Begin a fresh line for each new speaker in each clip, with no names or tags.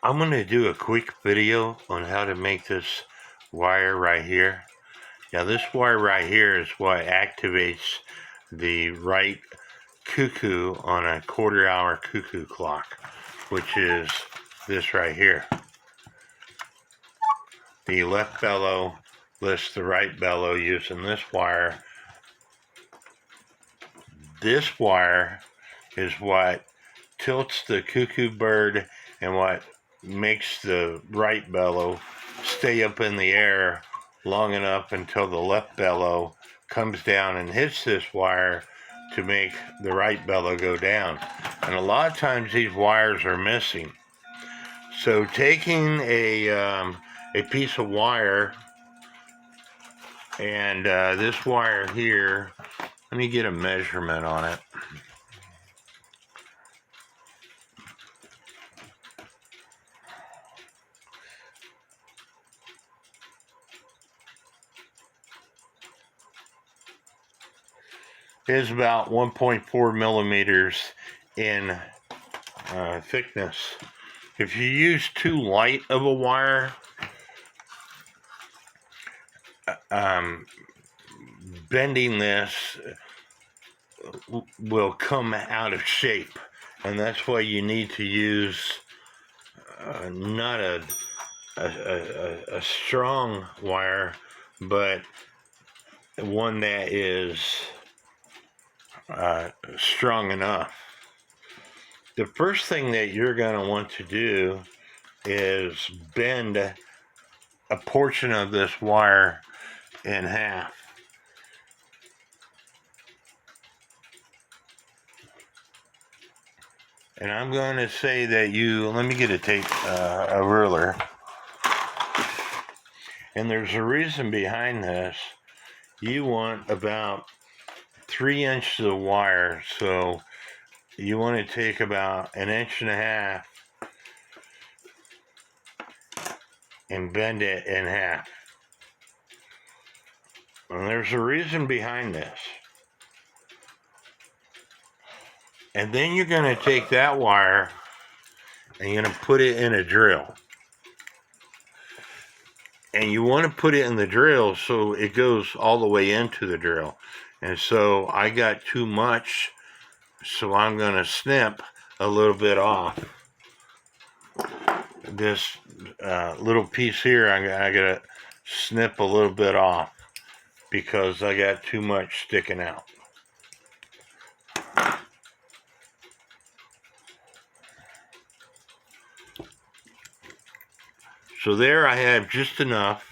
I'm going to do a quick video on how to make this wire right here. Now this wire right here is what activates the right cuckoo on a quarter-hour cuckoo clock, which is this right here. The left bellow lifts the right bellow using this wire. This wire is what tilts the cuckoo bird and what makes the right bellow stay up in the air long enough until the left bellow comes down and hits this wire to make the right bellow go down. And a lot of times these wires are missing. So taking a piece of wire, and this wire here, let me get a measurement on it. Is about 1.4 millimeters in thickness. If you use too light of a wire, bending this will come out of shape, and that's why you need to use not a strong wire, but one that is strong enough. The first thing that you're going to want to do is bend a portion of this wire in half. And I'm going to say that let me get a ruler. And there's a reason behind this. You want about 3 inches of wire, so you want to take about 1.5 inches and bend it in half. And there's a reason behind this. And then you're going to take that wire and you're going to put it in a drill. And you want to put it in the drill so it goes all the way into the drill. And so I got too much, so I'm going to snip a little bit off. This little piece here, I got to snip a little bit off because I got too much sticking out. So there I have just enough.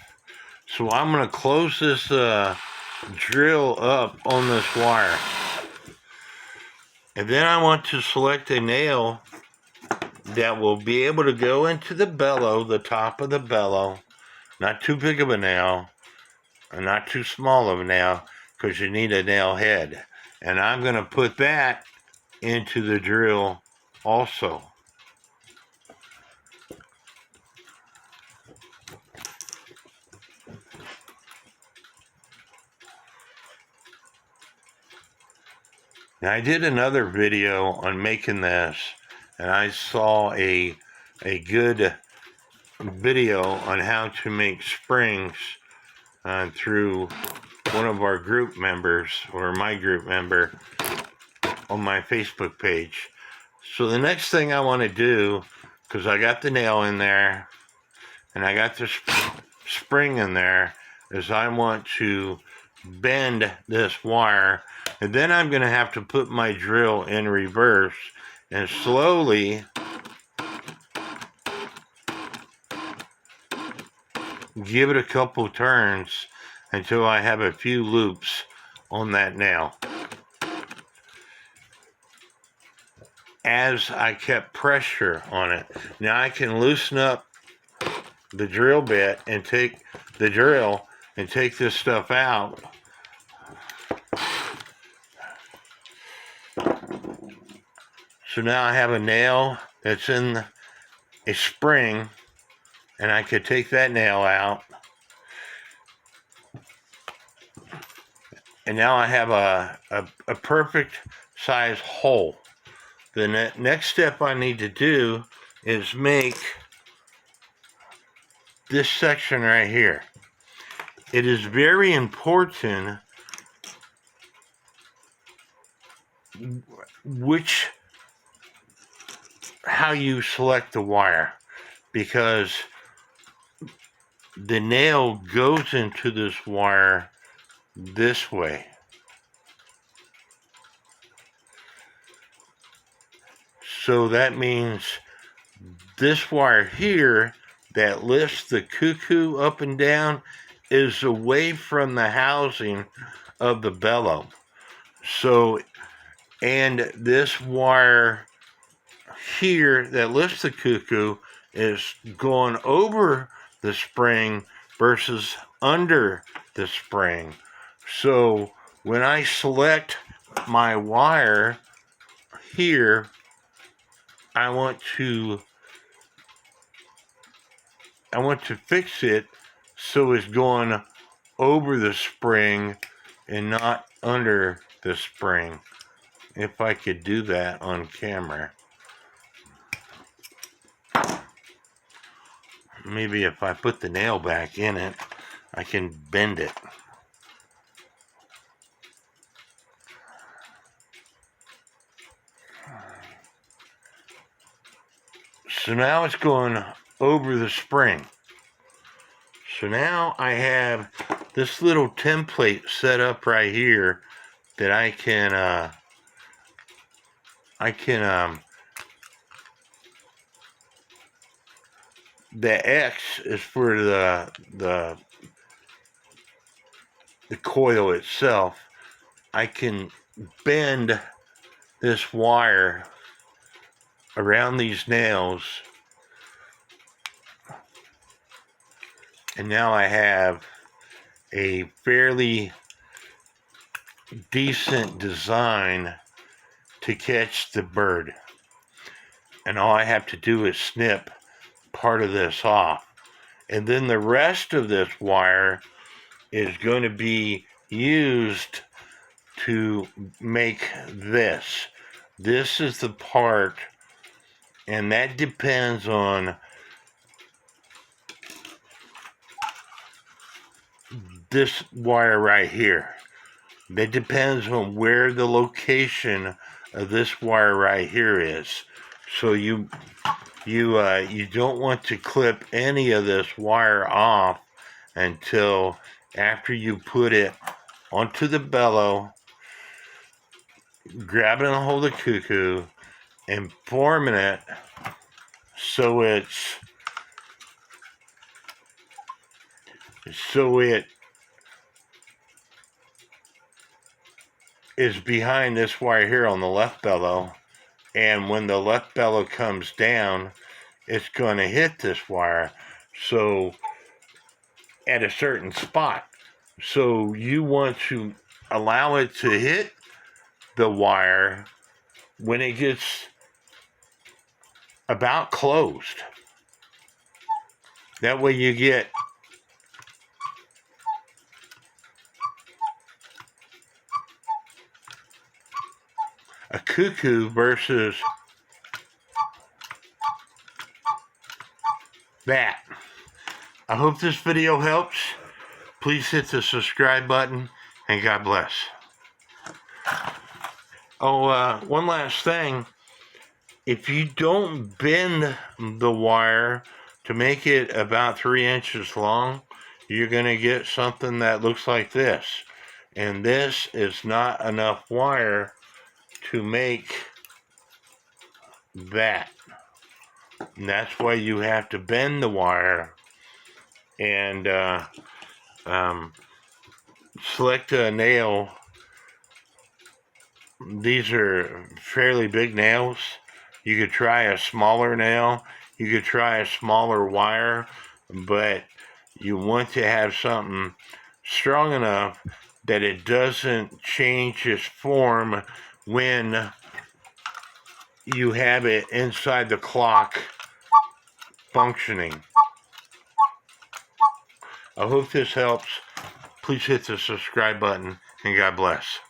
So I'm going to close this drill up on this wire. And then I want to select a nail that will be able to go into the bellow, the top of the bellow. Not too big of a nail, and not too small of a nail, because you need a nail head. And I'm going to put that into the drill also. Now I did another video on making this, and I saw a good video on how to make springs through one of our group members, or my group member, on my Facebook page. So the next thing I want to do, because I got the nail in there and I got the spring in there, is I want to bend this wire, and then I'm going to have to put my drill in reverse and slowly give it a couple turns until I have a few loops on that nail. As I kept pressure on it. Now I can loosen up the drill bit and take the drill and take this stuff out. So now I have a nail that's in a spring, and I could take that nail out. And now I have a perfect size hole. The next step I need to do is make this section right here. It is very important how you select the wire, because the nail goes into this wire this way. So that means this wire here that lifts the cuckoo up and down is away from the housing of the bellow. So, and this wire here that lifts the cuckoo is going over the spring versus under the spring. So when I select my wire here, I want to fix it so it's going over the spring and not under the spring. If I could do that on camera. Maybe if I put the nail back in it, I can bend it. So now it's going over the spring. So now I have this little template set up right here that I can the X is for the coil itself. I can bend this wire around these nails, and now I have a fairly decent design to catch the bird. And all I have to do is snip part of this off, and then the rest of this wire is going to be used to make this. This is the part, and that depends on this wire right here. That depends on where the location of this wire right here is. So you don't want to clip any of this wire off until after you put it onto the bellow, grabbing a hold of the cuckoo and forming it so it is behind this wire here on the left bellow, and when the left bellow comes down, it's going to hit this wire, so at a certain spot. So you want to allow it to hit the wire when it gets about closed. That way you get a cuckoo versus that. I hope this video helps. Please hit the subscribe button, and God bless. Oh, one last thing. If you don't bend the wire to make it about 3 inches long, you're going to get something that looks like this. And this is not enough wire to make that. And that's why you have to bend the wire and select a nail. These are fairly big nails. You could try a smaller nail. You could try a smaller wire, but you want to have something strong enough that it doesn't change its form when you have it inside the clock functioning. I hope this helps. Please hit the subscribe button, and God bless.